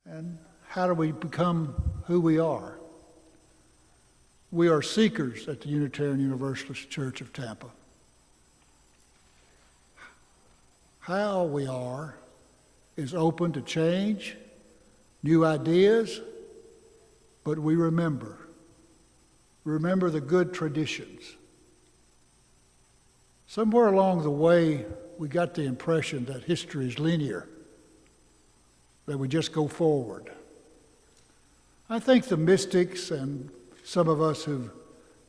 And how do we become who we are? We are seekers at the Unitarian Universalist Church of Tampa. How we are is open to change, new ideas, but we remember the good traditions. Somewhere along the way, we got the impression that history is linear, that we just go forward. I think the mystics and some of us who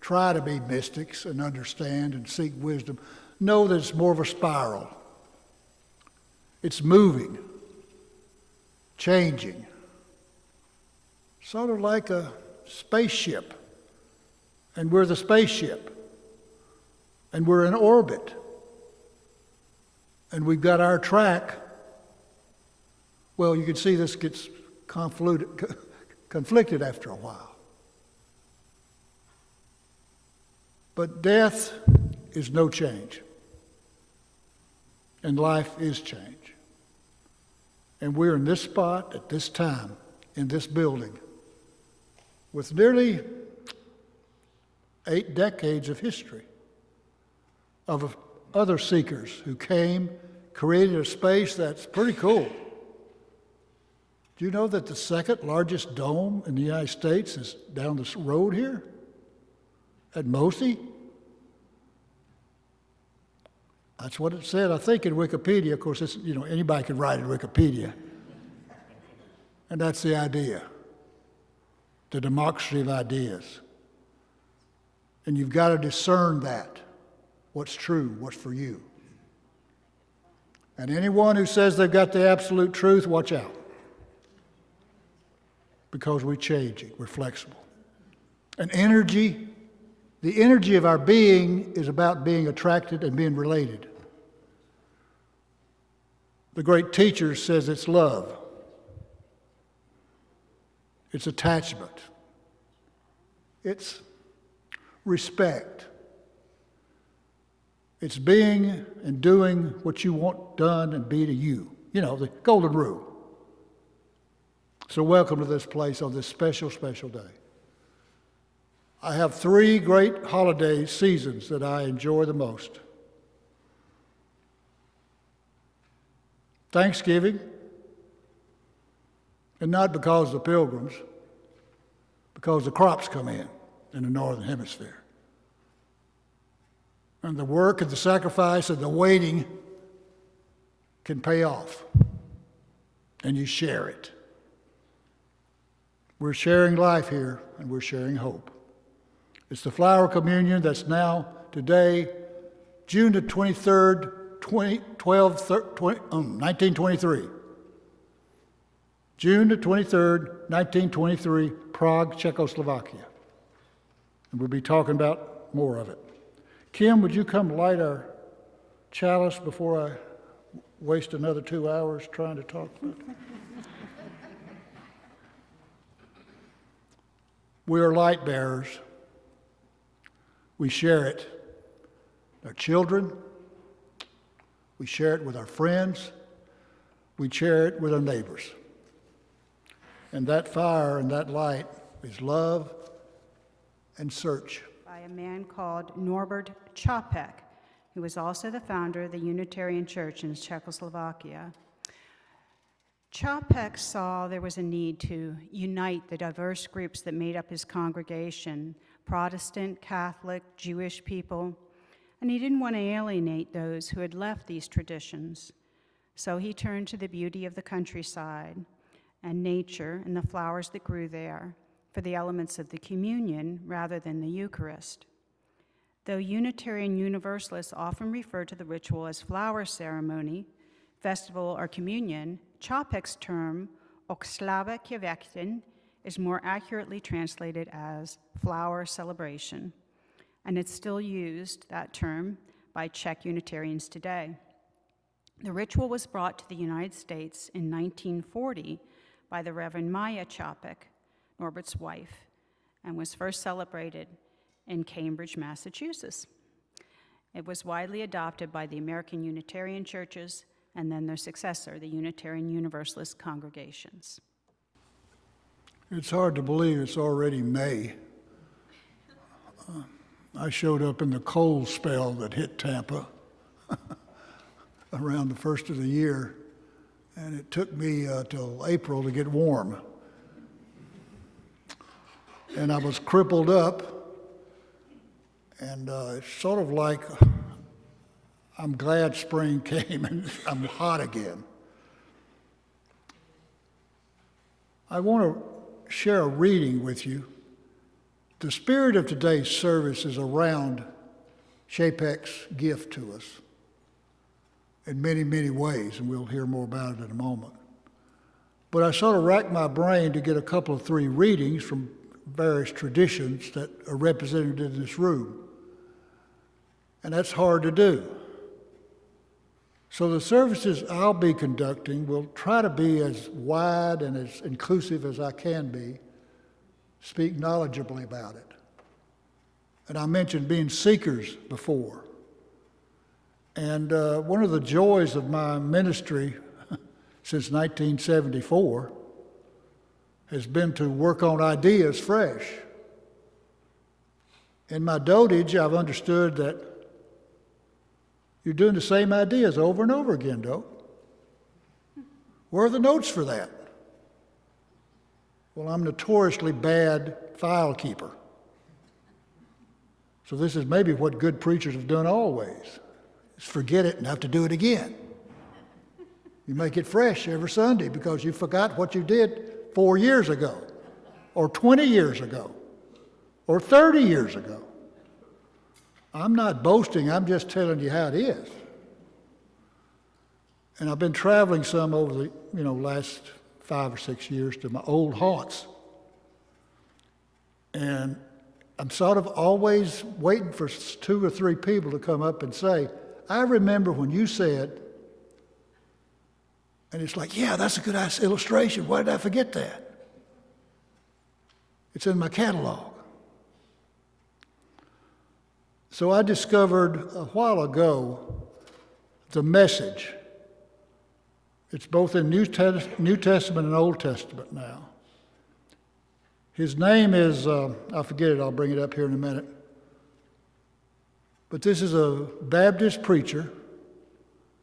try to be mystics and understand and seek wisdom know that it's more of a spiral. It's moving, changing, sort of like a spaceship. And we're the spaceship. And we're in orbit. And we've got our track. Well, you can see this gets conflicted after a while. But death is no change. And life is change. And we're in this spot at this time, in this building, with nearly 8 decades of history of other seekers who came, created a space that's pretty cool. Do you know that the second largest dome in the United States is down this road here at Mosi? That's what it said, I think, in Wikipedia. Of course, it's, anybody can write in Wikipedia. And that's the idea, the democracy of ideas. And you've got to discern that, what's true, what's for you. And anyone who says they've got the absolute truth, watch out. Because we're changing, we're flexible. And energy, the energy of our being is about being attracted and being related. The great teacher says it's love. It's attachment. It's respect. It's being and doing what you want done and be to you. The golden rule. So welcome to this place on this special, special day. I have 3 great holiday seasons that I enjoy the most. Thanksgiving, and not because of the pilgrims, because the crops come in the Northern Hemisphere. And the work and the sacrifice and the waiting can pay off, and you share it. We're sharing life here, and we're sharing hope. It's the flower communion that's now today, June the 23rd, 1923. June the 23rd, 1923, Prague, Czechoslovakia. And we'll be talking about more of it. Kim, would you come light our chalice before I waste another 2 hours trying to talk about it? We are light bearers. We share it with our children. We share it with our friends. We share it with our neighbors. And that fire and that light is love and search. By a man called Norbert Čapek, who was also the founder of the Unitarian Church in Czechoslovakia. Čapek saw there was a need to unite the diverse groups that made up his congregation, Protestant, Catholic, Jewish people, and he didn't want to alienate those who had left these traditions. So he turned to the beauty of the countryside and nature and the flowers that grew there for the elements of the communion rather than the Eucharist. Though Unitarian Universalists often refer to the ritual as flower ceremony, festival, or communion, Čapek's term, oslava květin, is more accurately translated as flower celebration, and it's still used, that term, by Czech Unitarians today. The ritual was brought to the United States in 1940 by the Reverend Maya Čapek, Norbert's wife, and was first celebrated in Cambridge, Massachusetts. It was widely adopted by the American Unitarian churches and then their successor, the Unitarian Universalist congregations. It's hard to believe it's already May. I showed up in the cold spell that hit Tampa around the first of the year, and it took me till April to get warm. And I was crippled up, and it's sort of like I'm glad spring came and I'm hot again. I want to share a reading with you. The spirit of today's service is around Chapek's gift to us in many, many ways, and we'll hear more about it in a moment. But I sort of racked my brain to get a couple of three readings from various traditions that are represented in this room. And that's hard to do. So the services I'll be conducting will try to be as wide and as inclusive as I can be, speak knowledgeably about it. And I mentioned being seekers before. And one of the joys of my ministry since 1974 has been to work on ideas fresh. In my dotage, I've understood that you're doing the same ideas over and over again, Doak. Where are the notes for that? Well, I'm notoriously bad file keeper. So this is maybe what good preachers have done always, is forget it and have to do it again. You make it fresh every Sunday because you forgot what you did 4 years ago, or 20 years ago, or 30 years ago. I'm not boasting, I'm just telling you how it is. And I've been traveling some over the last 5 or 6 years to my old haunts. And I'm sort of always waiting for 2 or 3 people to come up and say, I remember when you said, and it's like, yeah, that's a good illustration. Why did I forget that? It's in my catalog. So I discovered a while ago the Message. It's both in New Testament and Old Testament now. His name is, I forget it, I'll bring it up here in a minute. But this is a Baptist preacher,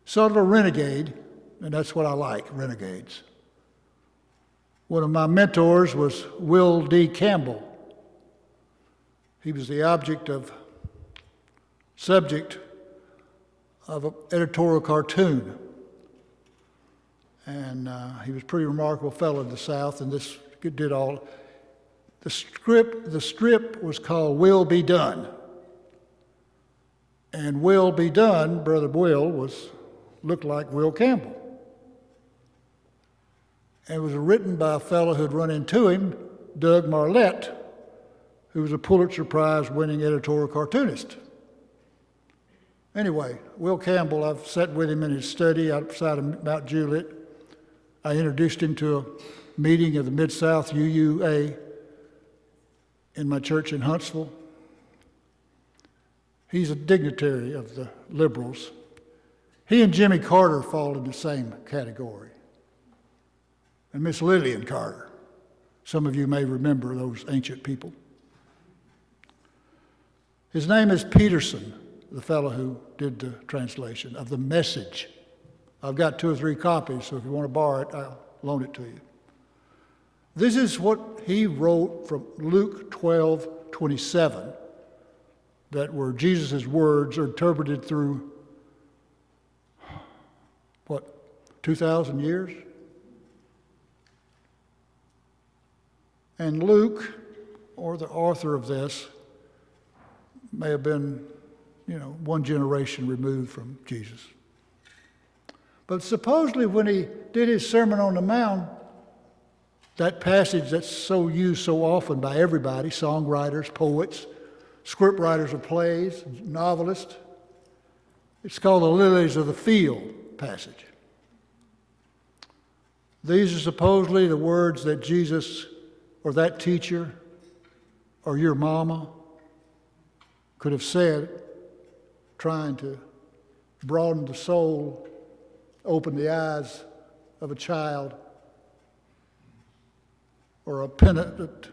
sort of a renegade, and that's what I like, renegades. One of my mentors was Will D. Campbell. He was the subject of an editorial cartoon. And he was a pretty remarkable fellow in the South, and this did all. The strip was called Will Be Done. And Will Be Done, Brother Will, looked like Will Campbell. And it was written by a fellow who'd run into him, Doug Marlette, who was a Pulitzer Prize winning editorial cartoonist. Anyway, Will Campbell, I've sat with him in his study outside of Mount Juliet. I introduced him to a meeting of the Mid-South UUA in my church in Huntsville. He's a dignitary of the liberals. He and Jimmy Carter fall in the same category. And Miss Lillian Carter. Some of you may remember those ancient people. His name is Peterson, the fellow who did the translation of the Message. I've got 2 or 3 copies, so if you want to borrow it, I'll loan it to you. This is what he wrote from Luke 12:27, that were Jesus' words are interpreted through, 2,000 years? And Luke, or the author of this, may have been, 1 generation removed from Jesus. But supposedly when he did his Sermon on the Mount, that passage that's so used so often by everybody, songwriters, poets, script writers of plays, novelists, it's called the Lilies of the Field passage. These are supposedly the words that Jesus or that teacher or your mama could have said, trying to broaden the soul, open the eyes of a child. or a penitent,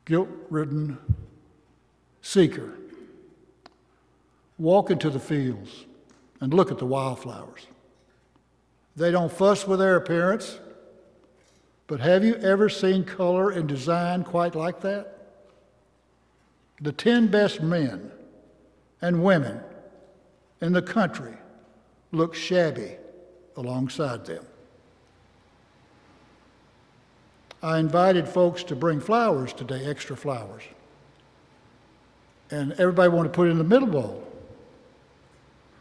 guilt-ridden seeker walk into the fields and look at the wildflowers. They don't fuss with their appearance, but have you ever seen color and design quite like that? The 10 best men and women in the country look shabby alongside them. I invited folks to bring flowers today, extra flowers. And everybody wanted to put it in the middle bowl.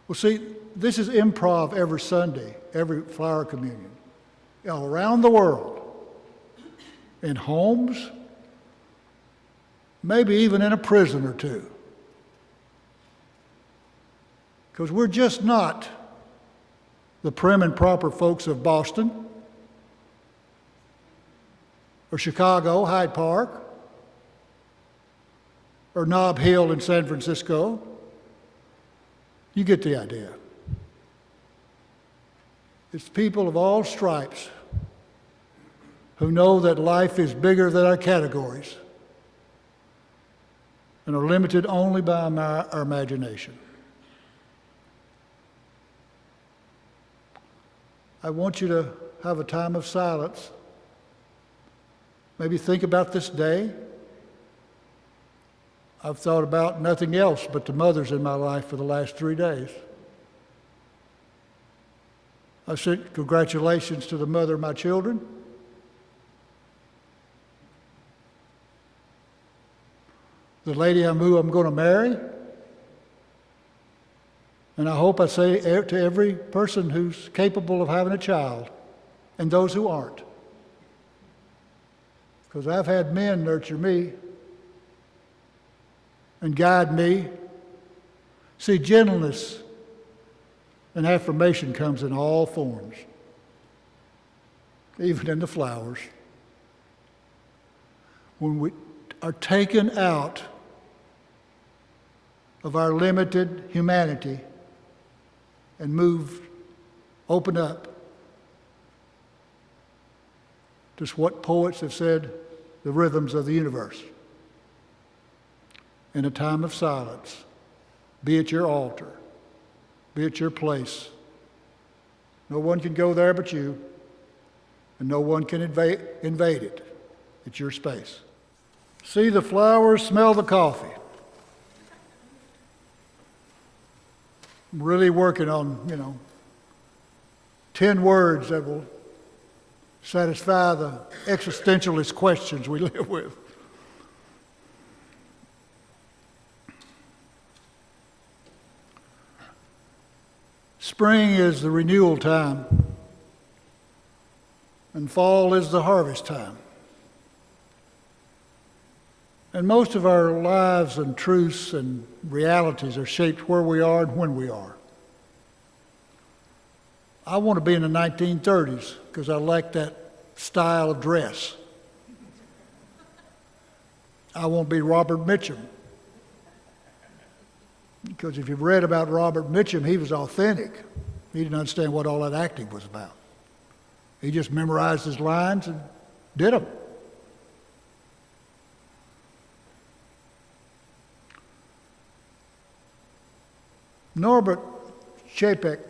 Well, see, this is improv every Sunday, every flower communion, all around the world, in homes, maybe even in a prison or two. Because we're just not the prim and proper folks of Boston or Chicago, Hyde Park, or Nob Hill in San Francisco. You get the idea. It's people of all stripes who know that life is bigger than our categories and are limited only by our imagination. I want you to have a time of silence. Maybe think about this day. I've thought about nothing else but the mothers in my life for the last 3 days. I sent congratulations to the mother of my children. The lady who I'm going to marry. And I hope I say to every person who's capable of having a child, and those who aren't. Because I've had men nurture me and guide me. See, gentleness and affirmation comes in all forms, even in the flowers. When we are taken out of our limited humanity and open up to what poets have said, the rhythms of the universe. In a time of silence, be at your altar, be at your place. No one can go there but you, and no one can invade it. It's your space. See the flowers, smell the coffee. I'm really working on, 10 words that will satisfy the existentialist questions we live with. Spring is the renewal time, and fall is the harvest time. And most of our lives and truths and realities are shaped where we are and when we are. I want to be in the 1930s because I like that style of dress. I want to be Robert Mitchum. Because if you've read about Robert Mitchum, he was authentic. He didn't understand what all that acting was about. He just memorized his lines and did them. Norbert Chapek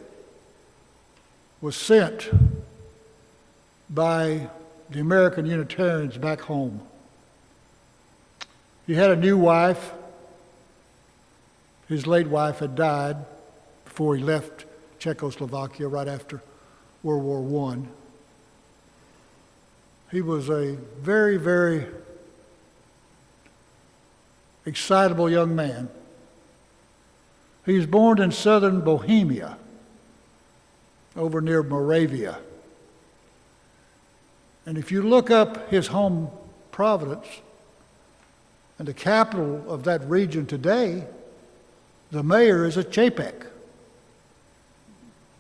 was sent by the American Unitarians back home. He had a new wife. His late wife had died before he left Czechoslovakia right after World War I. He was a very, very excitable young man. He was born in southern Bohemia, over near Moravia. And if you look up his home Providence, and the capital of that region today, the mayor is a Chapek.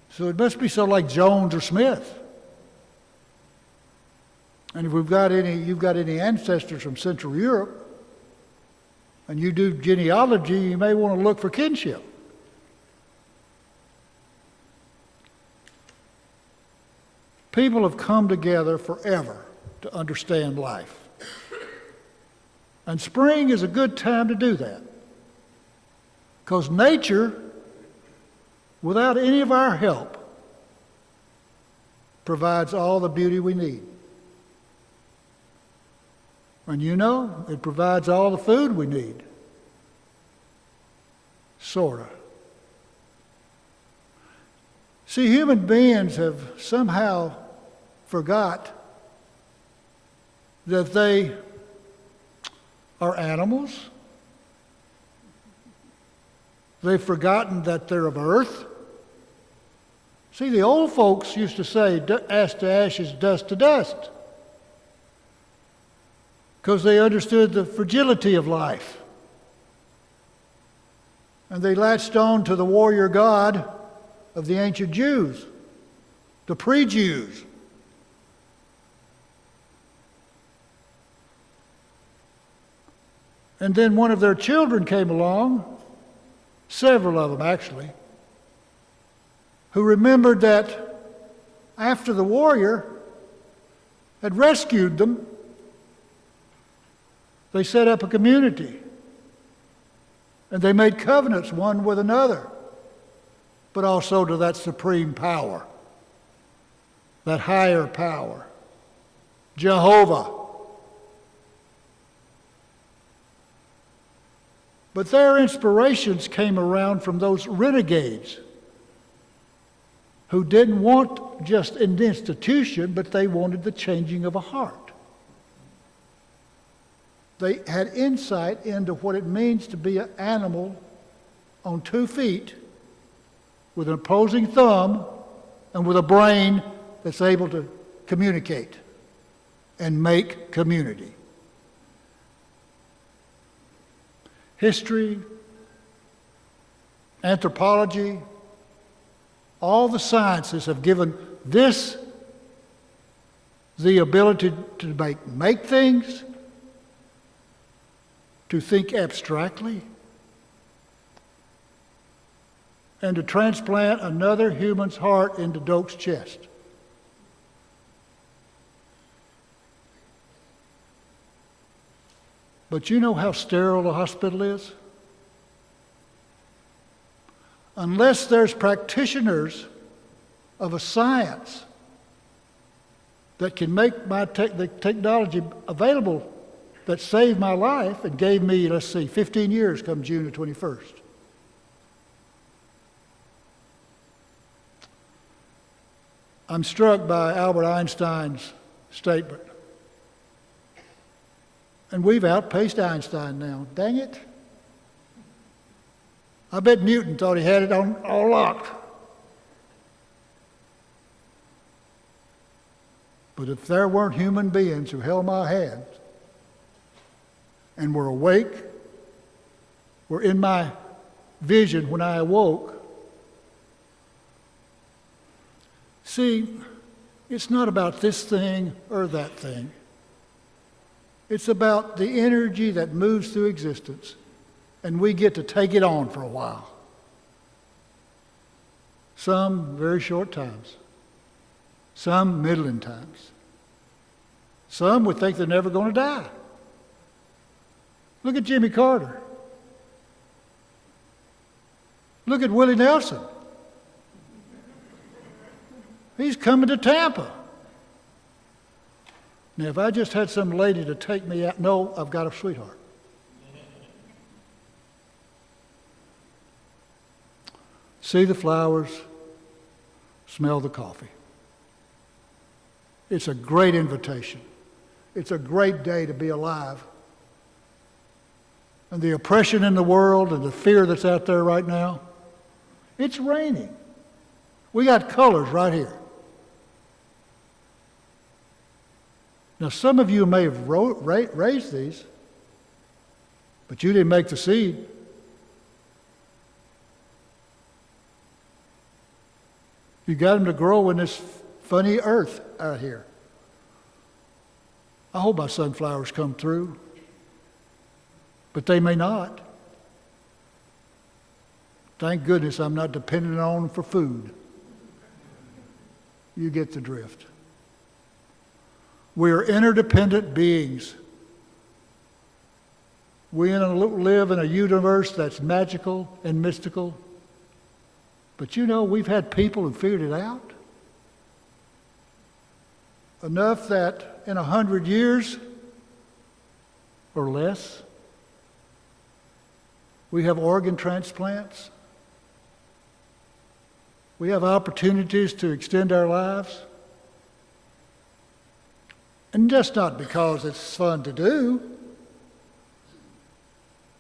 So it must be so like Jones or Smith. And if you've got any ancestors from Central Europe, and you do genealogy, you may want to look for kinship. People have come together forever to understand life. And spring is a good time to do that. Because nature, without any of our help, provides all the beauty we need. And you know, it provides all the food we need. Sort of. See, human beings have somehow forgot that they are animals. They've forgotten that they're of earth. See, the old folks used to say, ash to ashes, dust to dust, because they understood the fragility of life. And they latched on to the warrior God of the ancient Jews, the pre-Jews. And then one of their children came along, several of them actually, who remembered that after the warrior had rescued them, they set up a community. And they made covenants one with another, but also to that supreme power, that higher power, Jehovah. But their inspirations came around from those renegades who didn't want just an institution, but they wanted the changing of a heart. They had insight into what it means to be an animal on 2 feet with an opposing thumb and with a brain that's able to communicate and make community. History, anthropology, all the sciences have given this the ability to make things, to think abstractly, and to transplant another human's heart into Doak's chest. But you know how sterile a hospital is? Unless there's practitioners of a science that can make the technology available that saved my life and gave me, 15 years come June the 21st. I'm struck by Albert Einstein's statement. And we've outpaced Einstein now. Dang it. I bet Newton thought he had it on all locked. But if there weren't human beings who held my hand and were awake, were in my vision when I awoke, see, it's not about this thing or that thing. It's about the energy that moves through existence, and we get to take it on for a while. Some very short times. Some middling times. Some would think they're never going to die. Look at Jimmy Carter. Look at Willie Nelson. He's coming to Tampa. Now, if I just had some lady to take me out, no, I've got a sweetheart. See the flowers, smell the coffee. It's a great invitation. It's a great day to be alive. And the oppression in the world and the fear that's out there right now, it's raining. We got colors right here. Now, some of you may have raised these, but you didn't make the seed. You got them to grow in this funny earth out here. I hope my sunflowers come through, but they may not. Thank goodness I'm not dependent on them for food. You get the drift. We are interdependent beings. We live in a universe that's magical and mystical. But you know, we've had people who figured it out. Enough that in 100 years or less, we have organ transplants. We have opportunities to extend our lives. And just not because it's fun to do.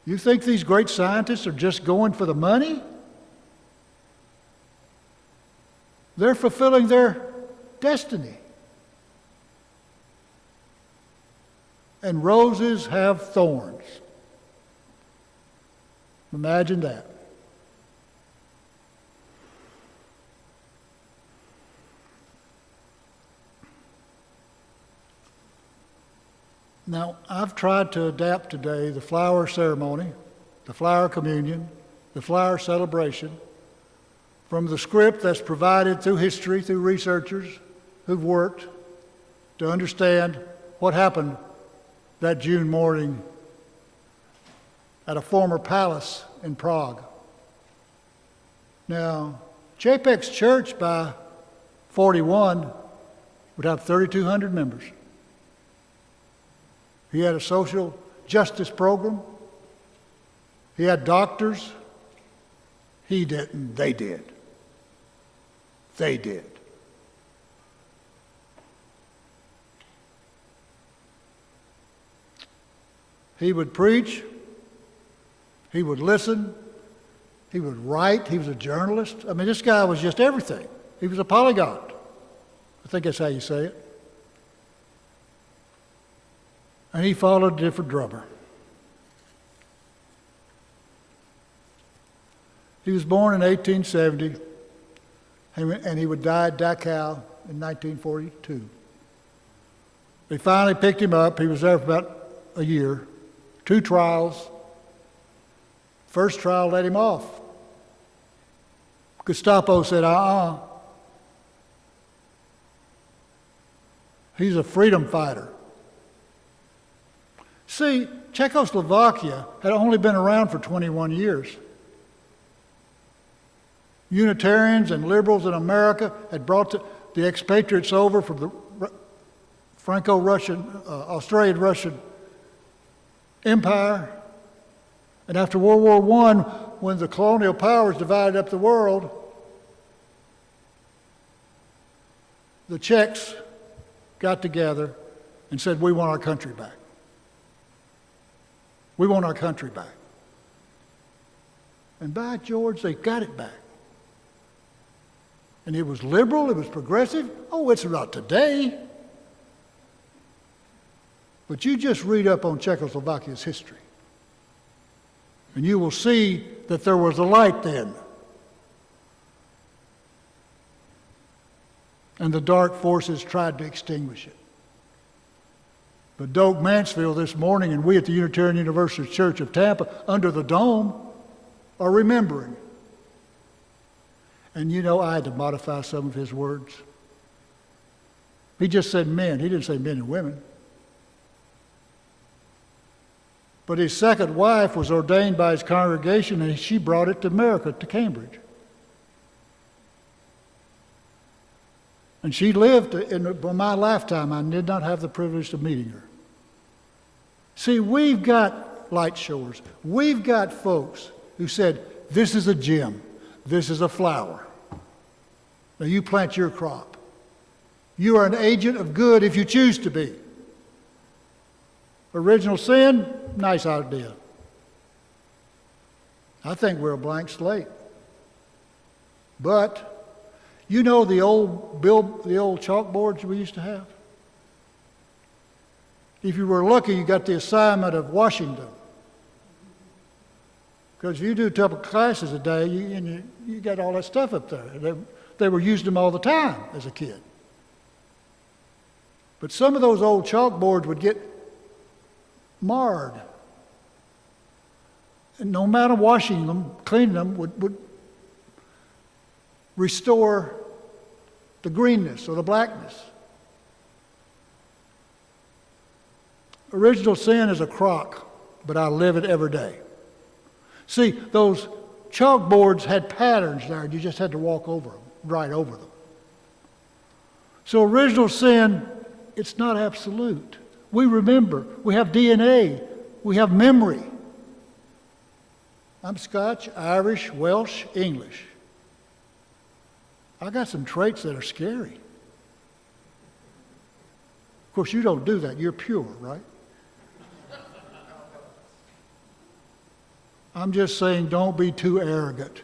You think these great scientists are just going for the money? They're fulfilling their destiny. And roses have thorns. Imagine that. Now, I've tried to adapt today the flower ceremony, the flower communion, the flower celebration from the script that's provided through history, through researchers who've worked to understand what happened that June morning at a former palace in Prague. Now, Chapek's church by 41 would have 3,200 members. He had a social justice program. He had doctors. He didn't. They did. They did. He would preach. He would listen. He would write. He was a journalist. I mean, this guy was just everything. He was a polyglot. I think that's how you say it. And he followed a different drummer. He was born in 1870, and he would die at Dachau in 1942. They finally picked him up. He was there for about a year. 2 trials. First trial let him off. Gestapo said, He's a freedom fighter. See, Czechoslovakia had only been around for 21 years. Unitarians and liberals in America had brought the expatriates over from the Franco-Russian, Australian-Russian Empire. And after World War I, when the colonial powers divided up the world, the Czechs got together and said, we want our country back. We want our country back. And by George, they got it back. And it was liberal, it was progressive. Oh, it's not today. But you just read up on Czechoslovakia's history, and you will see that there was a light then. And the dark forces tried to extinguish it. But Doak, Mansfield this morning, and we at the Unitarian Universalist Church of Tampa, under the dome, are remembering. And you know, I had to modify some of his words. He just said men. He didn't say men and women. But his second wife was ordained by his congregation, and she brought it to America, to Cambridge. And she lived in my lifetime. I did not have the privilege of meeting her. See, we've got light showers. We've got folks who said, this is a gem. This is a flower. Now you plant your crop. You are an agent of good if you choose to be. Original sin, nice idea. I think we're a blank slate. But you know the old chalkboards we used to have? If you were lucky, you got the assignment of washing them. Because if you do a couple classes a day, you got all that stuff up there. They were using them all the time as a kid. But some of those old chalkboards would get marred. And no matter washing them, cleaning them, would restore the greenness or the blackness. Original sin is a crock, but I live it every day. See, those chalkboards had patterns there, and you just had to walk over them, right over them. So original sin, it's not absolute. We remember. We have DNA. We have memory. I'm Scotch, Irish, Welsh, English. I got some traits that are scary. Of course, you don't do that. You're pure, right? I'm just saying, don't be too arrogant.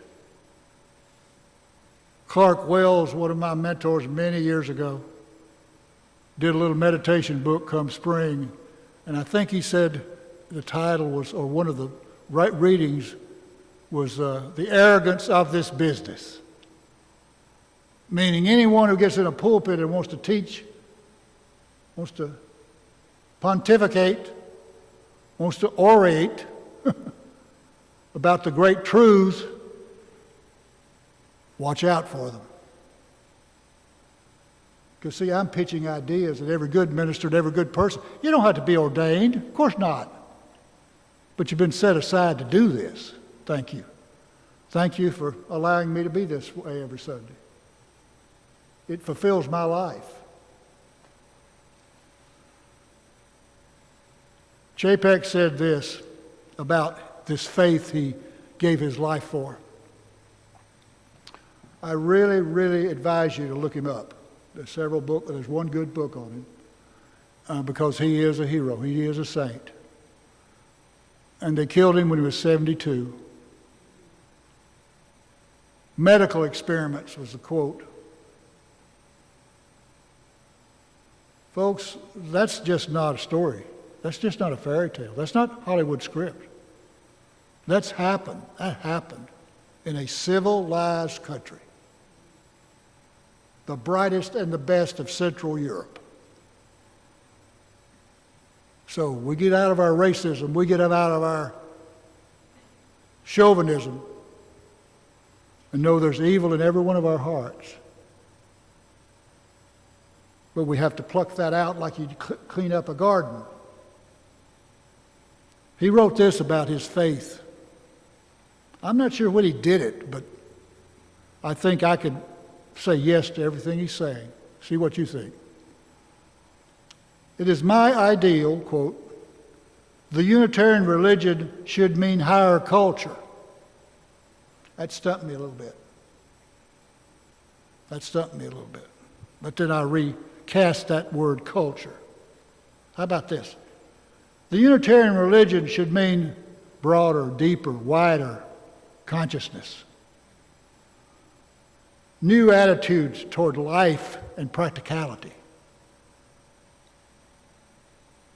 Clark Wells, one of my mentors many years ago, did a little meditation book come spring, and I think he said the title was, or one of the right readings was, The Arrogance of This Business. Meaning anyone who gets in a pulpit and wants to teach, wants to pontificate, wants to orate about the great truths, watch out for them. Because, see, I'm pitching ideas at every good minister, at every good person. You don't have to be ordained. Of course not. But you've been set aside to do this. Thank you. Thank you for allowing me to be this way every Sunday. It fulfills my life. Chapek said this about this faith he gave his life for. I really, really advise you to look him up. There's several books. There's one good book on him because he is a hero. He is a saint. And they killed him when he was 72. Medical experiments was the quote. Folks, that's just not a story. That's just not a fairy tale. That's not Hollywood script. That's happened. That happened in a civilized country. The brightest and the best of Central Europe. So we get out of our racism, we get out of our chauvinism, and know there's evil in every one of our hearts. But we have to pluck that out like you clean up a garden. He wrote this about his faith. I'm not sure when he did it, but I think I could say yes to everything he's saying. See what you think. It is my ideal, quote, the Unitarian religion should mean higher culture. That stumped me a little bit. But then I recast that word culture. How about this? The Unitarian religion should mean broader, deeper, wider consciousness. New attitudes toward life and practicality.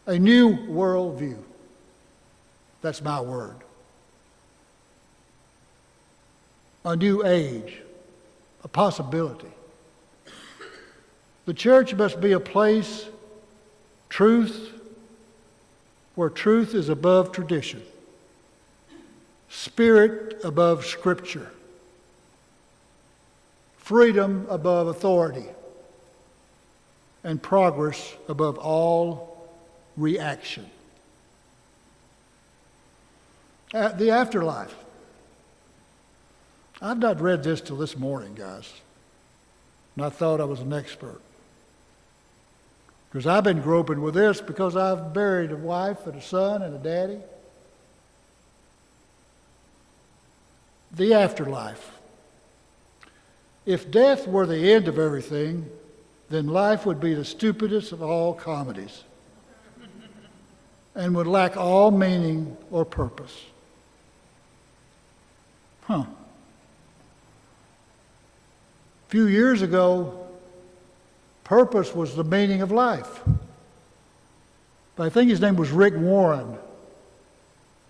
A new worldview. That's my word. A new age. A possibility. The church must be a place, where truth is above tradition. Spirit above Scripture. Freedom above authority. And progress above all reaction. The afterlife. I've not read this till this morning, guys. And I thought I was an expert. Because I've been groping with this because I've buried a wife and a son and a daddy. The afterlife. If death were the end of everything, then life would be the stupidest of all comedies and would lack all meaning or purpose. A few years ago, purpose was the meaning of life. But I think his name was Rick Warren.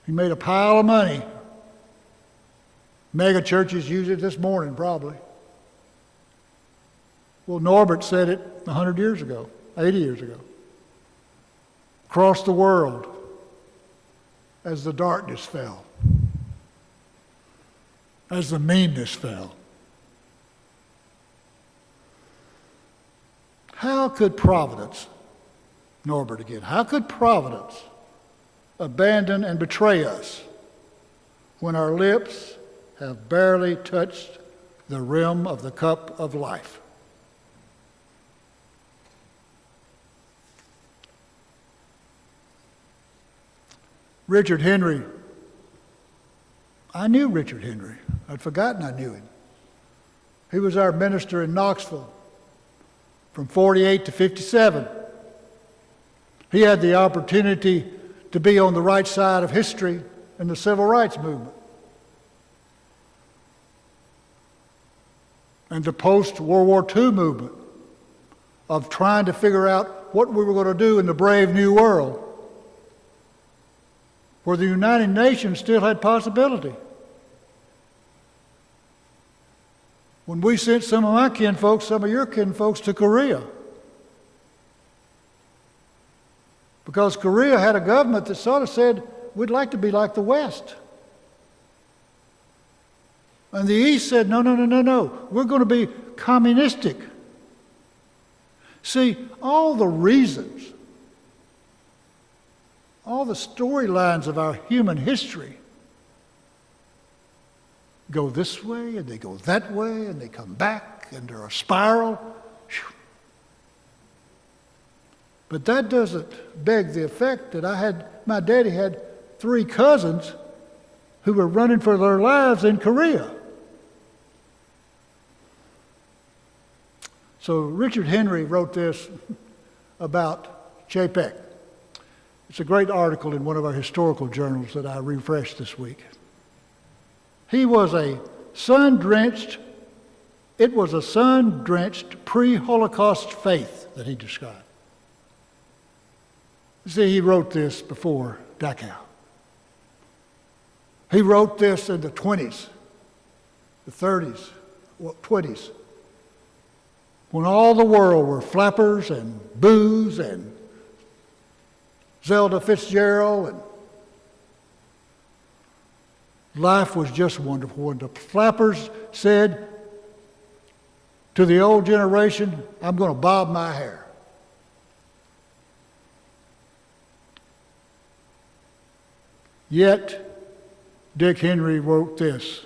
He made a pile of money. Mega churches use it this morning, probably. Well, Norbert said it 100 years ago, 80 years ago. Across the world, as the darkness fell, as the meanness fell. How could providence Norbert again. How could providence abandon and betray us when our lips have barely touched the rim of the cup of life? Richard Henry. I knew Richard Henry. I'd forgotten I knew him. He was our minister in Knoxville from 48 to 57. He had the opportunity to be on the right side of history in the civil rights movement. And the post-World War II movement of trying to figure out what we were going to do in the brave new world, where the United Nations still had possibility. When we sent some of my kinfolks, some of your kinfolks to Korea, because Korea had a government that sort of said, we'd like to be like the West. And the East said, no, we're going to be communistic. See, all the reasons, all the storylines of our human history go this way and they go that way and they come back and they're a spiral. But that doesn't beg the effect that my daddy had 3 cousins who were running for their lives in Korea. So Richard Henry wrote this about Chapek. It's a great article in one of our historical journals that I refreshed this week. It was a sun-drenched pre-Holocaust faith that he described. You see, he wrote this before Dachau. He wrote this in the 20s, the 30s, 20s, when all the world were flappers and booze and Zelda Fitzgerald, and life was just wonderful. When the flappers said to the old generation, I'm going to bob my hair. Yet, Dick Henry wrote this.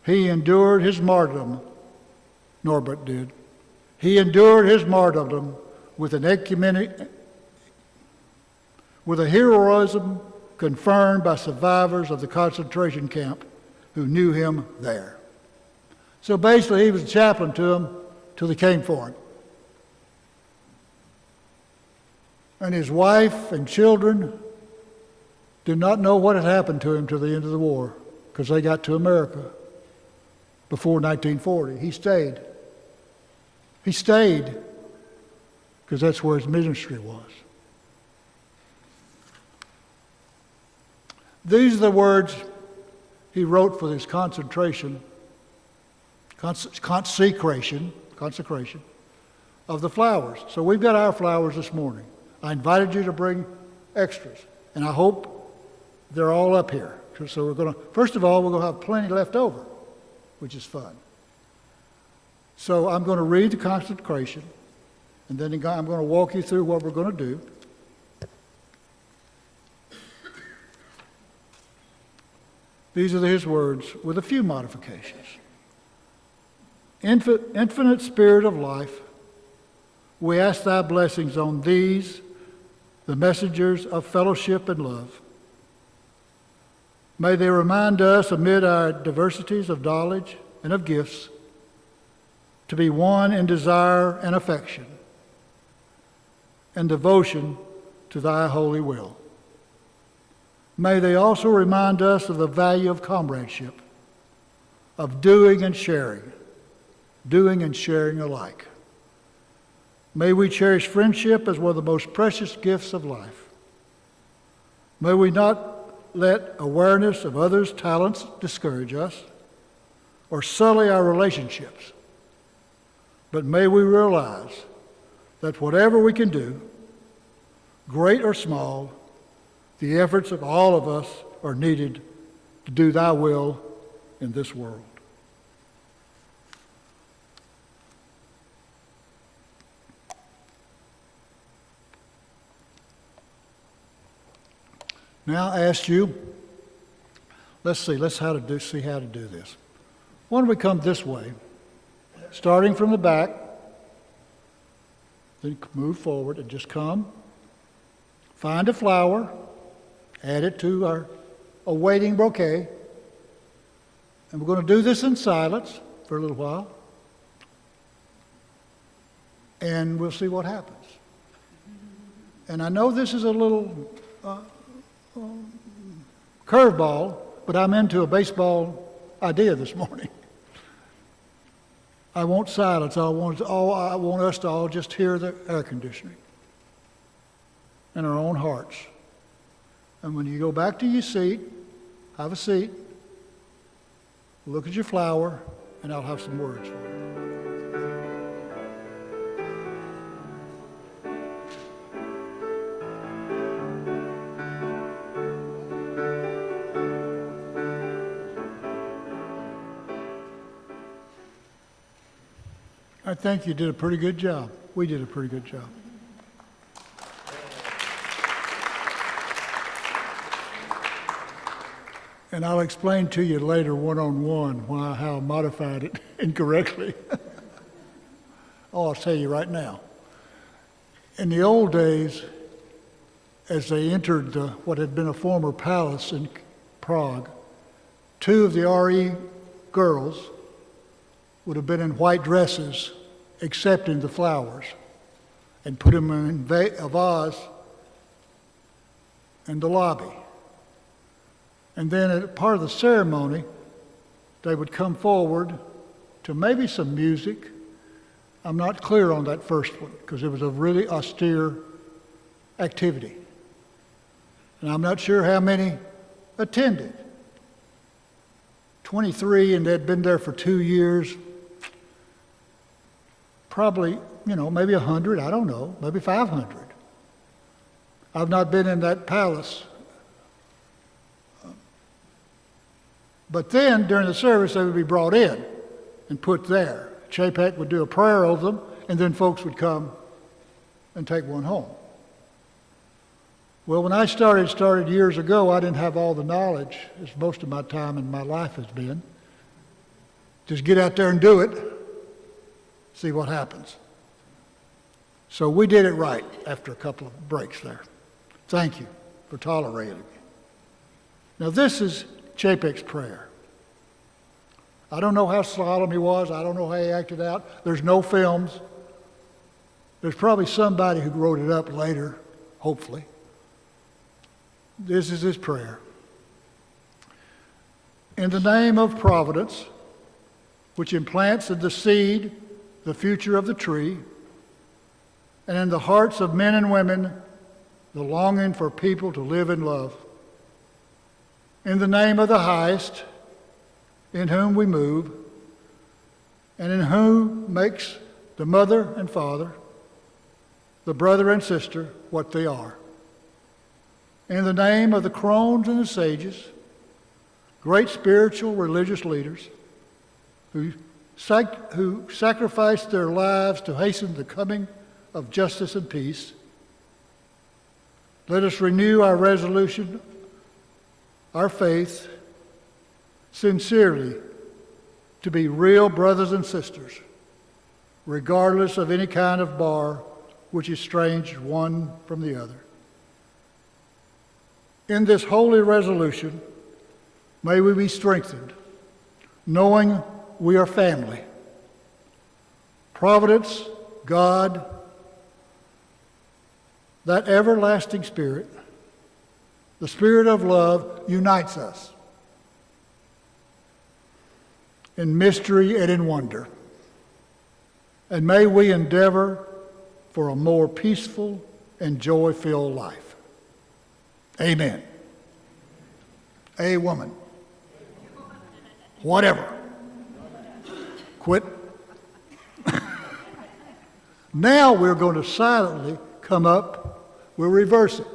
He endured his martyrdom, Norbert did. He endured his martyrdom with a heroism confirmed by survivors of the concentration camp who knew him there. So basically, he was a chaplain to them till they came for him. And his wife and children did not know what had happened to him till the end of the war, because they got to America before 1940. He stayed. He stayed because that's where his ministry was. These are the words he wrote for this consecration of the flowers. So we've got our flowers this morning. I invited you to bring extras, and I hope they're all up here. So we're going to, first of all, we're going to have plenty left over, which is fun. So I'm going to read the consecration, and then I'm going to walk you through what we're going to do. These are his words with a few modifications. Infinite Spirit of life, we ask thy blessings on these, the messengers of fellowship and love. May they remind us amid our diversities of knowledge and of gifts to be one in desire and affection and devotion to thy holy will. May they also remind us of the value of comradeship, of doing and sharing alike. May we cherish friendship as one of the most precious gifts of life. May we not let awareness of others' talents discourage us or sully our relationships, but may we realize that whatever we can do, great or small, the efforts of all of us are needed to do thy will in this world. Now I ask you, let's see how to do this. Why don't we come this way, starting from the back, then move forward and just come, find a flower, add it to our awaiting bouquet, and we're going to do this in silence for a little while, and we'll see what happens. And I know this is a little curveball, but I'm into a baseball idea this morning. I want silence. I want us to all just hear the air conditioning in our own hearts. And when you go back to your seat, have a seat, look at your flower, and I'll have some words for you. I think you did a pretty good job. We did a pretty good job. And I'll explain to you later one-on-one how I modified it incorrectly. I'll tell you right now. In the old days, as they entered what had been a former palace in Prague, two of the RE girls would have been in white dresses accepting the flowers and put them in a vase in the lobby. And then as part of the ceremony, they would come forward to maybe some music. I'm not clear on that first one because it was a really austere activity. And I'm not sure how many attended. 23, and they'd been there for 2 years. Probably, maybe 100, I don't know, maybe 500. I've not been in that palace. But then, during the service, they would be brought in and put there. Chapek would do a prayer over them, and then folks would come and take one home. Well, when I started years ago, I didn't have all the knowledge, as most of my time in my life has been. Just get out there and do it, see what happens. So we did it right after a couple of breaks there. Thank you for tolerating me. Now this is Chapek's prayer. I don't know how solemn he was. I don't know how he acted out. There's no films. There's probably somebody who wrote it up later, hopefully. This is his prayer. In the name of Providence, which implants in the seed the future of the tree, and in the hearts of men and women the longing for people to live in love. In the name of the highest, in whom we move, and in whom makes the mother and father, the brother and sister, what they are. In the name of the crones and the sages, great spiritual religious leaders who sacrificed their lives to hasten the coming of justice and peace, let us renew our resolution, our faith, sincerely to be real brothers and sisters, regardless of any kind of bar which estranged one from the other. In this holy resolution, may we be strengthened, knowing we are family. Providence, God, that everlasting Spirit, the Spirit of love, unites us in mystery and in wonder. And may we endeavor for a more peaceful and joy-filled life. Amen. A woman. Whatever. Quit. Now we're going to silently come up. We'll reverse it.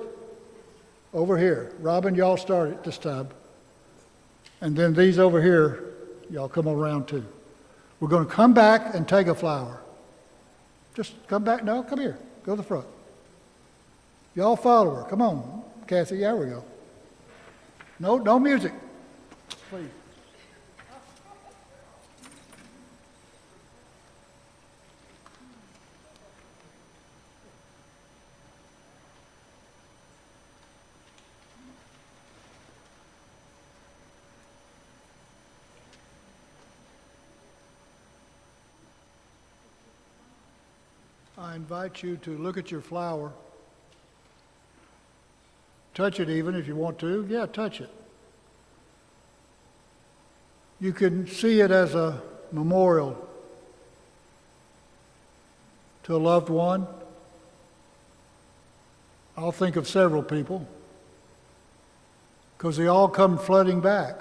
Over here. Robin, y'all start it this time. And then these over here, y'all come around too. We're going to come back and take a flower. Just come back. No, come here. Go to the front. Y'all follow her. Come on, Kathy. There we go. No music, please. I invite you to look at your flower. Touch it even if you want to. Yeah, touch it. You can see it as a memorial to a loved one. I'll think of several people because they all come flooding back.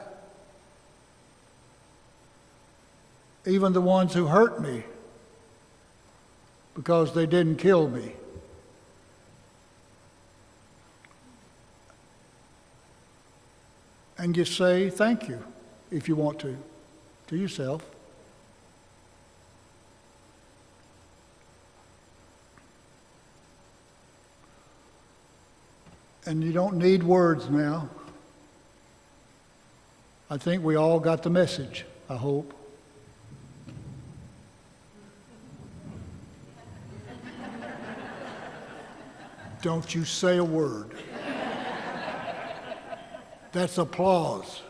Even the ones who hurt me because they didn't kill me. And just say thank you, if you want to yourself. And you don't need words now. I think we all got the message, I hope. Don't you say a word. That's applause.